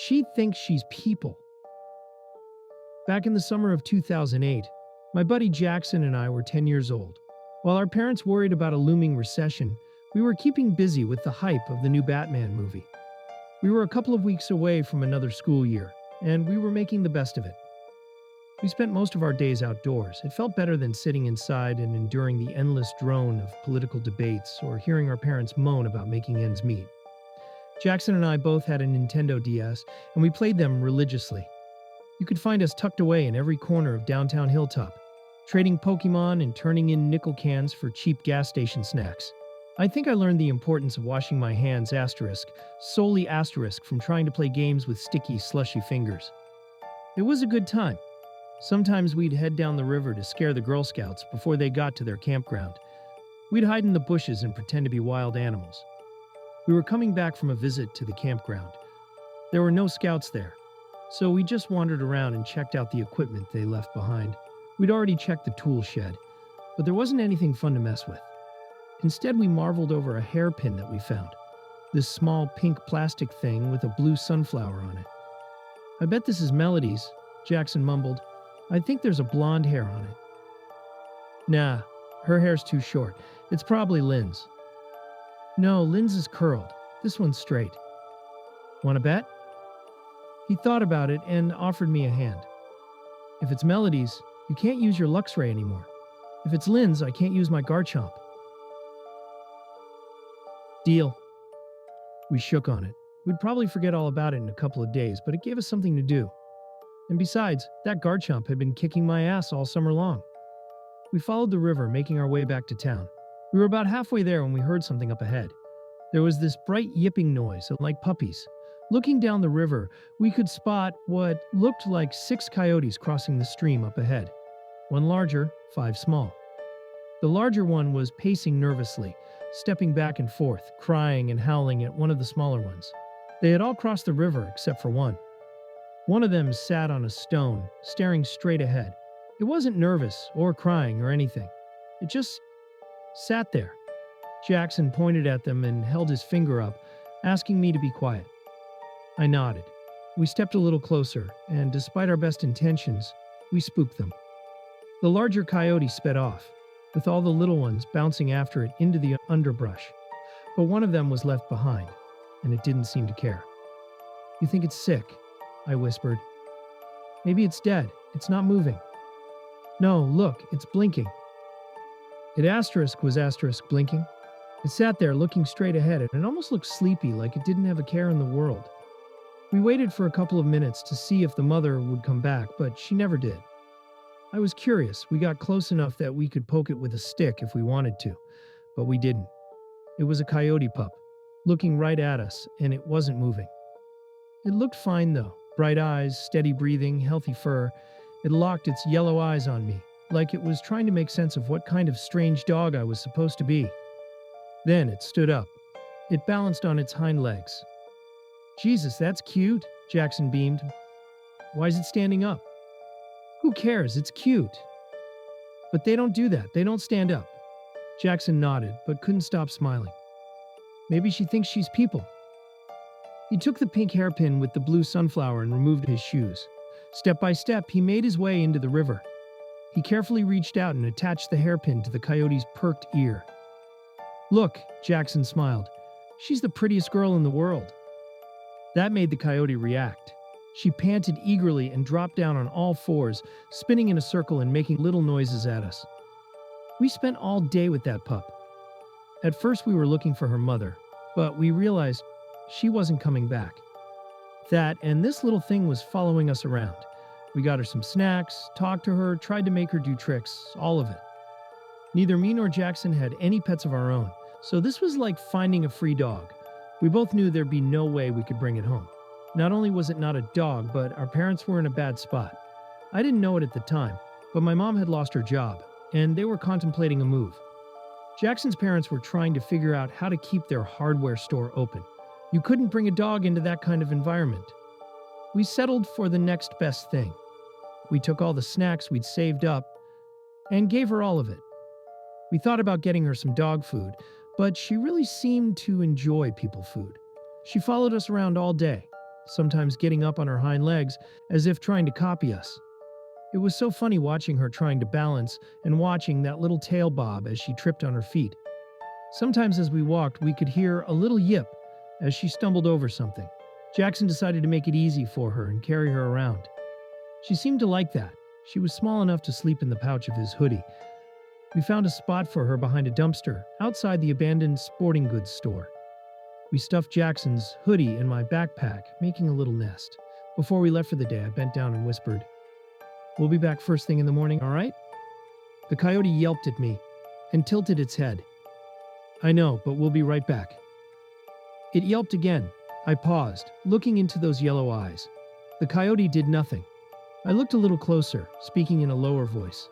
She thinks she's people. Back in the summer of 2008, my buddy Jackson and I were 10 years old. While our parents worried about a looming recession, we were keeping busy with the hype of the new Batman movie. We were a couple of weeks away from another school year, and we were making the best of it. We spent most of our days outdoors. It felt better than sitting inside and enduring the endless drone of political debates or hearing our parents moan about making ends meet. Jackson and I both had a Nintendo DS, and we played them religiously. You could find us tucked away in every corner of downtown Hilltop, trading Pokemon and turning in nickel cans for cheap gas station snacks. I think I learned the importance of washing my hands solely from trying to play games with sticky, slushy fingers. It was a good time. Sometimes we'd head down the river to scare the Girl Scouts before they got to their campground. We'd hide in the bushes and pretend to be wild animals. We were coming back from a visit to the campground. There were no scouts there, so we just wandered around and checked out the equipment they left behind. We'd already checked the tool shed, but there wasn't anything fun to mess with. Instead, we marveled over a hairpin that we found. This small pink plastic thing with a blue sunflower on it. "I bet this is Melody's," Jackson mumbled. "I think there's a blonde hair on it." "Nah, her hair's too short. It's probably Lynn's." "No, Lynn's is curled. This one's straight." "Wanna bet?" He thought about it and offered me a hand. "If it's Melody's, you can't use your Luxray anymore. If it's Lynn's, I can't use my Garchomp." "Deal." We shook on it. We'd probably forget all about it in a couple of days, but it gave us something to do. And besides, that Garchomp had been kicking my ass all summer long. We followed the river, making our way back to town. We were about halfway there when we heard something up ahead. There was this bright yipping noise, like puppies. Looking down the river, we could spot what looked like 6 coyotes crossing the stream up ahead. 1 larger, 5 small. The larger one was pacing nervously, stepping back and forth, crying and howling at one of the smaller ones. They had all crossed the river except for one. One of them sat on a stone, staring straight ahead. It wasn't nervous or crying or anything. It just sat there. Jackson pointed at them and held his finger up, asking me to be quiet. I nodded. We stepped a little closer, and despite our best intentions, we spooked them. The larger coyote sped off, with all the little ones bouncing after it into the underbrush. But one of them was left behind, and it didn't seem to care. "You think it's sick?" I whispered. "Maybe it's dead. It's not moving." "No, look, it's blinking." It was blinking. It sat there looking straight ahead, and it almost looked sleepy, like it didn't have a care in the world. We waited for a couple of minutes to see if the mother would come back, but she never did. I was curious. We got close enough that we could poke it with a stick if we wanted to, but we didn't. It was a coyote pup, looking right at us, and it wasn't moving. It looked fine though. Bright eyes, steady breathing, healthy fur. It locked its yellow eyes on me, like it was trying to make sense of what kind of strange dog I was supposed to be. Then it stood up. It balanced on its hind legs. "Jesus, that's cute," Jackson beamed. "Why is it standing up?" "Who cares? It's cute." "But they don't do that. They don't stand up." Jackson nodded, but couldn't stop smiling. "Maybe she thinks she's people." He took the pink hairpin with the blue sunflower and removed his shoes. Step by step, he made his way into the river. He carefully reached out and attached the hairpin to the coyote's perked ear. "Look," Jackson smiled. "She's the prettiest girl in the world." That made the coyote react. She panted eagerly and dropped down on all fours, spinning in a circle and making little noises at us. We spent all day with that pup. At first we were looking for her mother, but we realized she wasn't coming back. That and this little thing was following us around. We got her some snacks, talked to her, tried to make her do tricks, all of it. Neither me nor Jackson had any pets of our own, so this was like finding a free dog. We both knew there'd be no way we could bring it home. Not only was it not a dog, but our parents were in a bad spot. I didn't know it at the time, but my mom had lost her job, and they were contemplating a move. Jackson's parents were trying to figure out how to keep their hardware store open. You couldn't bring a dog into that kind of environment. We settled for the next best thing. We took all the snacks we'd saved up and gave her all of it. We thought about getting her some dog food, but she really seemed to enjoy people food. She followed us around all day, sometimes getting up on her hind legs as if trying to copy us. It was so funny watching her trying to balance and watching that little tail bob as she tripped on her feet. Sometimes as we walked, we could hear a little yip as she stumbled over something. Jackson decided to make it easy for her and carry her around. She seemed to like that. She was small enough to sleep in the pouch of his hoodie. We found a spot for her behind a dumpster outside the abandoned sporting goods store. We stuffed Jackson's hoodie in my backpack, making a little nest. Before we left for the day, I bent down and whispered, "We'll be back first thing in the morning, all right?" The coyote yelped at me and tilted its head. "I know, but we'll be right back." It yelped again. I paused, looking into those yellow eyes. The coyote did nothing. I looked a little closer, speaking in a lower voice.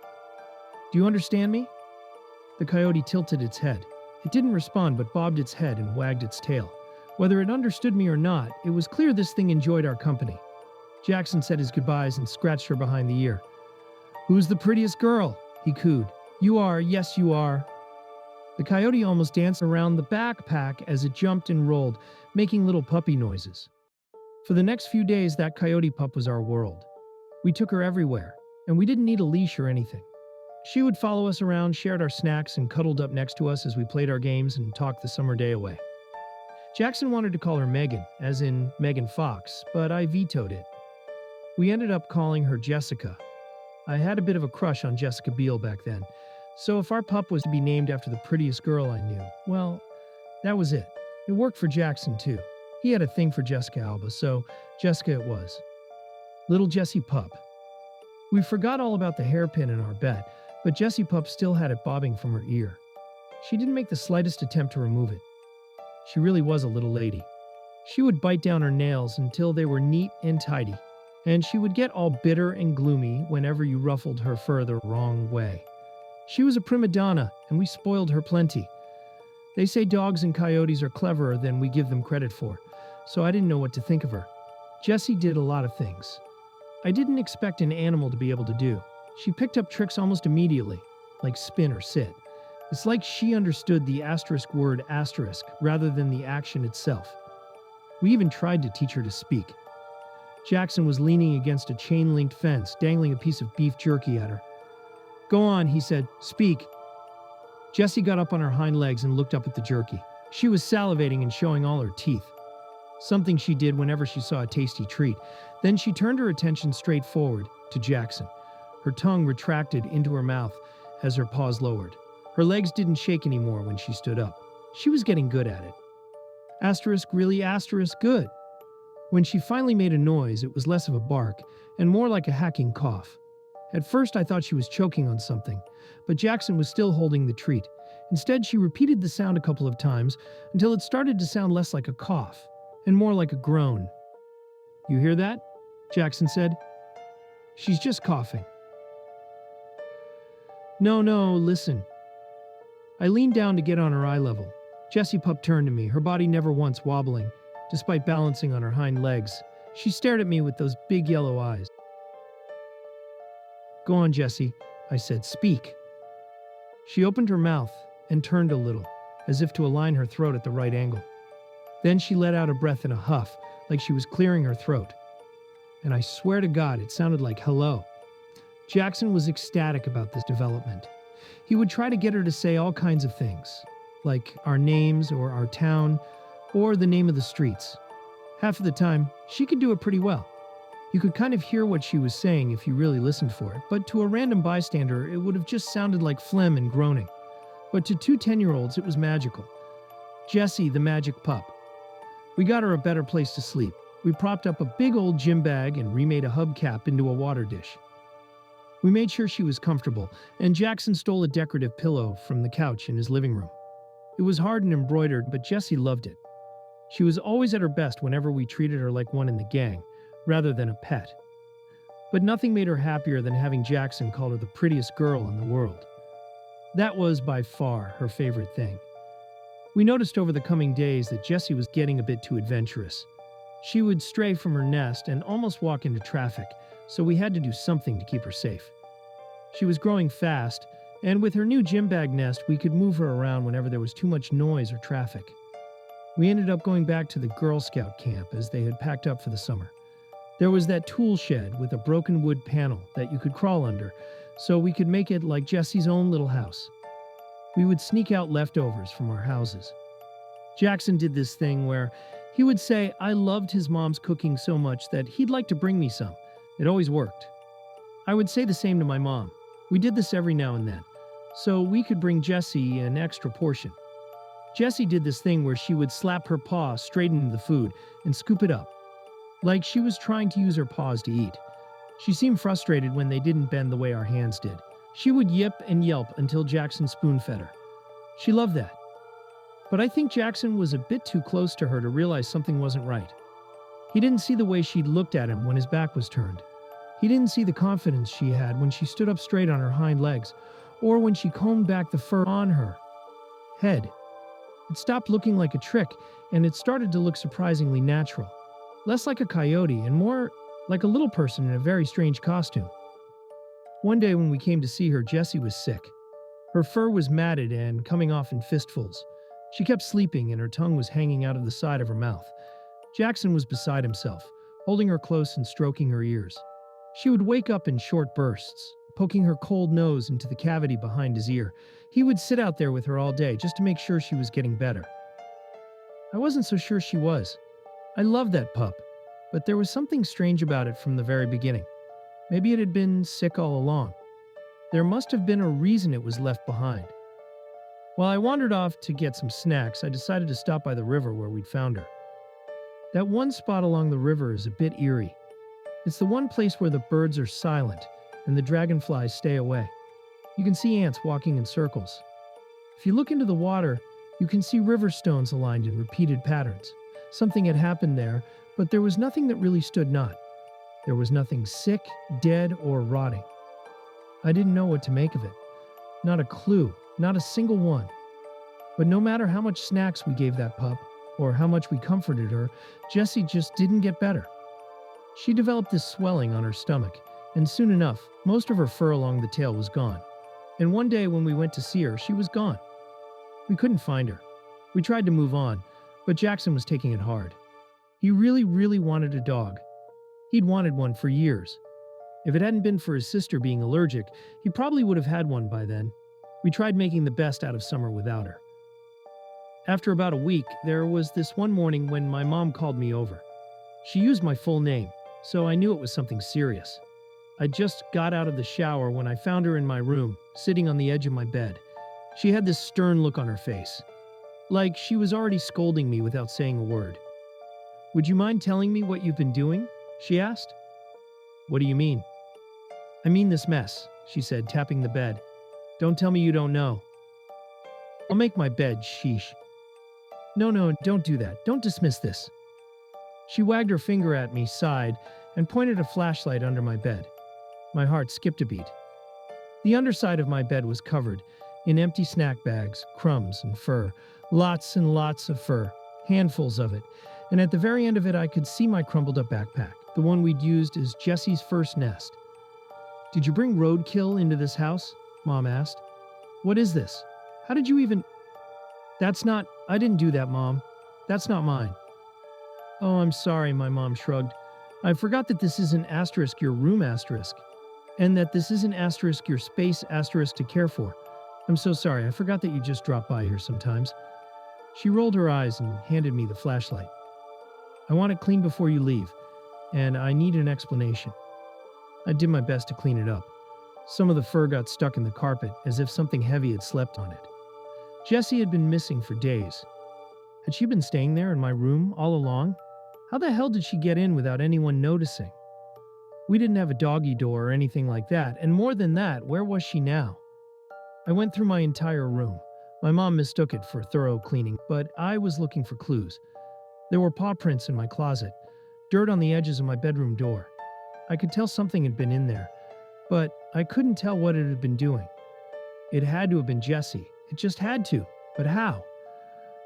"Do you understand me?" The coyote tilted its head. It didn't respond but bobbed its head and wagged its tail. Whether it understood me or not, it was clear this thing enjoyed our company. Jackson said his goodbyes and scratched her behind the ear. "Who's the prettiest girl?" he cooed. "You are, yes you are." The coyote almost danced around the backpack as it jumped and rolled, making little puppy noises. For the next few days, that coyote pup was our world. We took her everywhere, and we didn't need a leash or anything. She would follow us around, shared our snacks, and cuddled up next to us as we played our games and talked the summer day away. Jackson wanted to call her Megan, as in Megan Fox, but I vetoed it. We ended up calling her Jessica. I had a bit of a crush on Jessica Biel back then, so if our pup was to be named after the prettiest girl I knew, well, that was it. It worked for Jackson too. He had a thing for Jessica Alba, so Jessica it was. Little Jessie Pup. We forgot all about the hairpin in our bet, but Jessie Pup still had it bobbing from her ear. She didn't make the slightest attempt to remove it. She really was a little lady. She would bite down her nails until they were neat and tidy, and she would get all bitter and gloomy whenever you ruffled her fur the wrong way. She was a prima donna, and we spoiled her plenty. They say dogs and coyotes are cleverer than we give them credit for, so I didn't know what to think of her. Jessie did a lot of things I didn't expect an animal to be able to do. She picked up tricks almost immediately, like spin or sit. It's like she understood the asterisk word asterisk rather than the action itself. We even tried to teach her to speak. Jackson was leaning against a chain-linked fence, dangling a piece of beef jerky at her. "Go on," he said. "Speak." Jessie got up on her hind legs and looked up at the jerky. She was salivating and showing all her teeth, something she did whenever she saw a tasty treat. Then she turned her attention straight forward to Jackson. Her tongue retracted into her mouth as her paws lowered. Her legs didn't shake anymore when she stood up. She was getting good at it. Asterisk really asterisk good. When she finally made a noise, it was less of a bark and more like a hacking cough. At first I thought she was choking on something, but Jackson was still holding the treat. Instead, she repeated the sound a couple of times until it started to sound less like a cough and more like a groan. "You hear that?" Jackson said. "She's just coughing." No, listen." I leaned down to get on her eye level. Jessie Pup turned to me, her body never once wobbling, despite balancing on her hind legs. She stared at me with those big yellow eyes. "Go on, Jessie," I said. "Speak." She opened her mouth and turned a little, as if to align her throat at the right angle. Then she let out a breath in a huff, like she was clearing her throat. And I swear to God, it sounded like hello. Jackson was ecstatic about this development. He would try to get her to say all kinds of things, like our names or our town, or the name of the streets. Half of the time, she could do it pretty well. You could kind of hear what she was saying if you really listened for it, but to a random bystander, it would have just sounded like phlegm and groaning. But to two 10-year-olds, it was magical. Jessie, the magic pup. We got her a better place to sleep. We propped up a big old gym bag and remade a hubcap into a water dish. We made sure she was comfortable, and Jackson stole a decorative pillow from the couch in his living room. It was hard and embroidered, but Jessie loved it. She was always at her best whenever we treated her like one in the gang, rather than a pet. But nothing made her happier than having Jackson call her the prettiest girl in the world. That was by far her favorite thing. We noticed over the coming days that Jessie was getting a bit too adventurous. She would stray from her nest and almost walk into traffic, so we had to do something to keep her safe. She was growing fast, and with her new gym bag nest, we could move her around whenever there was too much noise or traffic. We ended up going back to the Girl Scout camp as they had packed up for the summer. There was that tool shed with a broken wood panel that you could crawl under, so we could make it like Jessie's own little house. We would sneak out leftovers from our houses. Jackson did this thing where he would say I loved his mom's cooking so much that he'd like to bring me some. It always worked. I would say the same to my mom. We did this every now and then, so we could bring Jessie an extra portion. Jessie did this thing where she would slap her paw straight into the food and scoop it up, like she was trying to use her paws to eat. She seemed frustrated when they didn't bend the way our hands did. She would yip and yelp until Jackson spoon-fed her. She loved that. But I think Jackson was a bit too close to her to realize something wasn't right. He didn't see the way she looked at him when his back was turned. He didn't see the confidence she had when she stood up straight on her hind legs, or when she combed back the fur on her head. It stopped looking like a trick, and it started to look surprisingly natural. Less like a coyote and more like a little person in a very strange costume. One day when we came to see her, Jessie was sick. Her fur was matted and coming off in fistfuls. She kept sleeping and her tongue was hanging out of the side of her mouth. Jackson was beside himself, holding her close and stroking her ears. She would wake up in short bursts, poking her cold nose into the cavity behind his ear. He would sit out there with her all day just to make sure she was getting better. I wasn't so sure she was. I loved that pup, but there was something strange about it from the very beginning. Maybe it had been sick all along. There must have been a reason it was left behind. While I wandered off to get some snacks, I decided to stop by the river where we'd found her. That one spot along the river is a bit eerie. It's the one place where the birds are silent and the dragonflies stay away. You can see ants walking in circles. If you look into the water, you can see river stones aligned in repeated patterns. Something had happened there, but there was nothing that really stood not. There was nothing sick, dead, or rotting. I didn't know what to make of it. Not a clue, not a single one. But no matter how much snacks we gave that pup, or how much we comforted her, Jessie just didn't get better. She developed this swelling on her stomach, and soon enough, most of her fur along the tail was gone. And one day when we went to see her, she was gone. We couldn't find her. We tried to move on, but Jackson was taking it hard. He really, really wanted a dog. He'd wanted one for years. If it hadn't been for his sister being allergic, he probably would have had one by then. We tried making the best out of summer without her. After about a week, there was this one morning when my mom called me over. She used my full name, so I knew it was something serious. I just got out of the shower when I found her in my room, sitting on the edge of my bed. She had this stern look on her face, like she was already scolding me without saying a word. "Would you mind telling me what you've been doing?" she asked. "What do you mean?" "I mean this mess," she said, tapping the bed. "Don't tell me you don't know." "I'll make my bed, sheesh." No, don't do that. Don't dismiss this." She wagged her finger at me, sighed, and pointed a flashlight under my bed. My heart skipped a beat. The underside of my bed was covered in empty snack bags, crumbs, and fur. Lots and lots of fur, handfuls of it. And at the very end of it, I could see my crumpled up backpack, the one we'd used as Jessie's first nest. "Did you bring roadkill into this house?" Mom asked. "What is this? How did you even—" I didn't do that, Mom. That's not mine." "Oh, I'm sorry," my mom shrugged. "I forgot that this isn't asterisk your room asterisk, and that this isn't asterisk your space asterisk to care for. I'm so sorry, I forgot that you just drop by here sometimes." She rolled her eyes and handed me the flashlight. "I want it clean before you leave, and I need an explanation." I did my best to clean it up. Some of the fur got stuck in the carpet, as if something heavy had slept on it. Jessie had been missing for days. Had she been staying there in my room all along? How the hell did she get in without anyone noticing? We didn't have a doggy door or anything like that, and more than that, where was she now? I went through my entire room. My mom mistook it for thorough cleaning, but I was looking for clues. There were paw prints in my closet, dirt on the edges of my bedroom door. I could tell something had been in there, but I couldn't tell what it had been doing. It had to have been Jessie. It just had to. But how?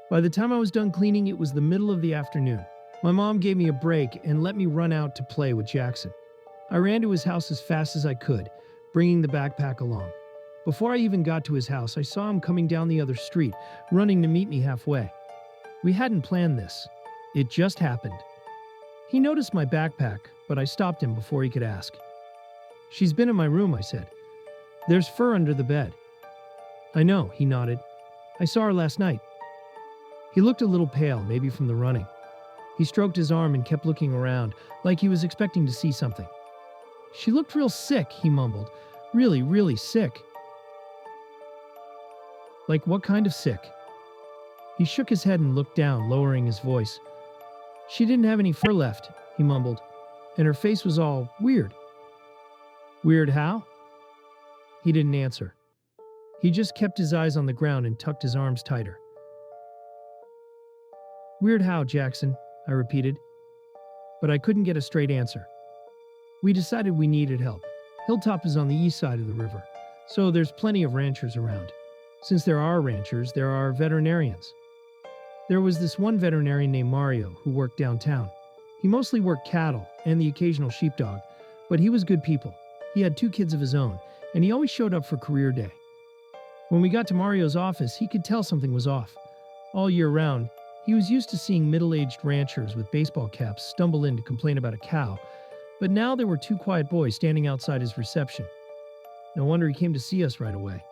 By the time I was done cleaning, it was the middle of the afternoon. My mom gave me a break and let me run out to play with Jackson. I ran to his house as fast as I could, bringing the backpack along. Before I even got to his house, I saw him coming down the other street, running to meet me halfway. We hadn't planned this. It just happened. He noticed my backpack, but I stopped him before he could ask. She's been in my room, I said. There's fur under the bed. I know, he nodded. I saw her last night. He looked a little pale, maybe from the running. He stroked his arm and kept looking around, like he was expecting to see something. She looked real sick, he mumbled. Really, really sick. Like what kind of sick? He shook his head and looked down, lowering his voice. She didn't have any fur left, he mumbled, and her face was all weird. Weird how? He didn't answer. He just kept his eyes on the ground and tucked his arms tighter. Weird how, Jackson, I repeated. But I couldn't get a straight answer. We decided we needed help. Hilltop is on the east side of the river, so there's plenty of ranchers around. Since there are ranchers, there are veterinarians. There was this one veterinarian named Mario who worked downtown. He mostly worked cattle and the occasional sheepdog, but he was good people. He had 2 kids of his own, and he always showed up for career day. When we got to Mario's office, he could tell something was off. All year round, he was used to seeing middle-aged ranchers with baseball caps stumble in to complain about a cow, but now there were 2 quiet boys standing outside his reception. No wonder he came to see us right away.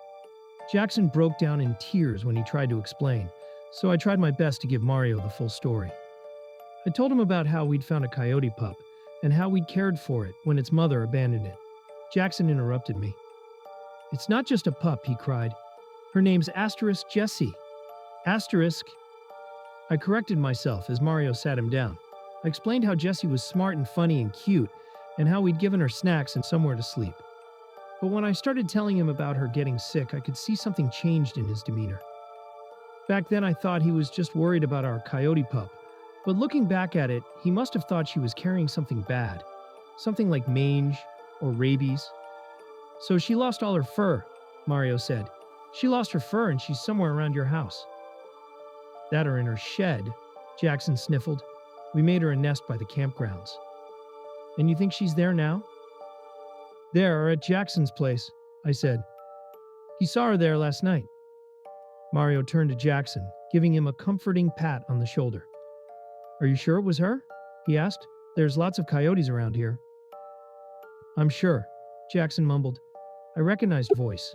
Jackson broke down in tears when he tried to explain, so I tried my best to give Mario the full story. I told him about how we'd found a coyote pup, and how we'd cared for it when its mother abandoned it. Jackson interrupted me. It's not just a pup, he cried. Her name's Jessie. Asterisk. I corrected myself as Mario sat him down. I explained how Jessie was smart and funny and cute, and how we'd given her snacks and somewhere to sleep. But when I started telling him about her getting sick, I could see something changed in his demeanor. Back then I thought he was just worried about our coyote pup, but looking back at it, he must have thought she was carrying something bad. Something like mange or rabies. So she lost all her fur, Mario said. She lost her fur and she's somewhere around your house. That or in her shed, Jackson sniffled. We made her a nest by the campgrounds. And you think she's there now? There, or at Jackson's place, I said. He saw her there last night. Mario turned to Jackson, giving him a comforting pat on the shoulder. Are you sure it was her? He asked. There's lots of coyotes around here. I'm sure, Jackson mumbled. I recognized her voice.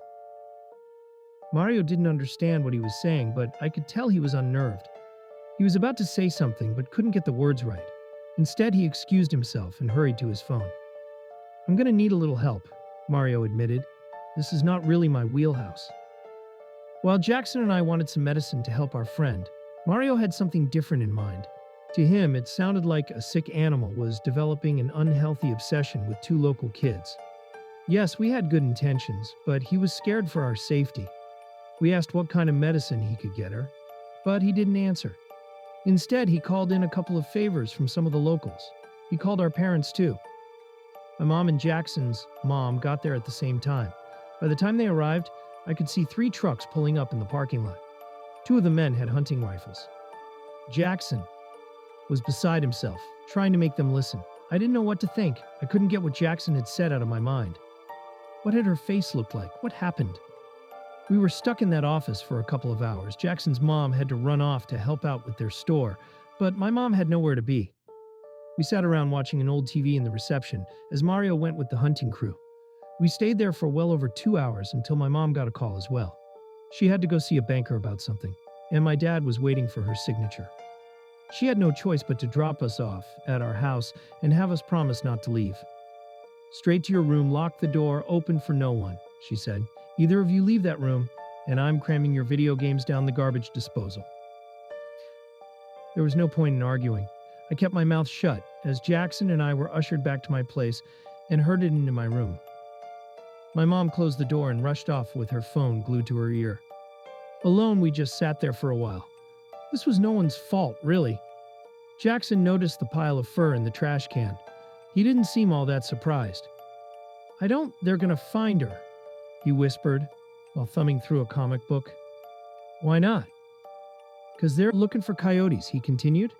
Mario didn't understand what he was saying, but I could tell he was unnerved. He was about to say something, but couldn't get the words right. Instead, he excused himself and hurried to his phone. I'm going to need a little help, Mario admitted. This is not really my wheelhouse. While Jackson and I wanted some medicine to help our friend, Mario had something different in mind. To him, it sounded like a sick animal was developing an unhealthy obsession with 2 local kids. Yes, we had good intentions, but he was scared for our safety. We asked what kind of medicine he could get her, but he didn't answer. Instead, he called in a couple of favors from some of the locals. He called our parents too. My mom and Jackson's mom got there at the same time. By the time they arrived, I could see 3 trucks pulling up in the parking lot. 2 of the men had hunting rifles. Jackson was beside himself, trying to make them listen. I didn't know what to think. I couldn't get what Jackson had said out of my mind. What had her face looked like? What happened? We were stuck in that office for a couple of hours. Jackson's mom had to run off to help out with their store, but my mom had nowhere to be. We sat around watching an old TV in the reception as Mario went with the hunting crew. We stayed there for well over 2 hours until my mom got a call as well. She had to go see a banker about something, and my dad was waiting for her signature. She had no choice but to drop us off at our house and have us promise not to leave. Straight to your room, lock the door, open for no one, she said. Either of you leave that room, and I'm cramming your video games down the garbage disposal. There was no point in arguing. I kept my mouth shut as Jackson and I were ushered back to my place and herded into my room. My mom closed the door and rushed off with her phone glued to her ear. Alone, we just sat there for a while. This was no one's fault, really. Jackson noticed the pile of fur in the trash can. He didn't seem all that surprised. They're gonna find her, he whispered while thumbing through a comic book. Why not? 'Cause they're looking for coyotes, he continued.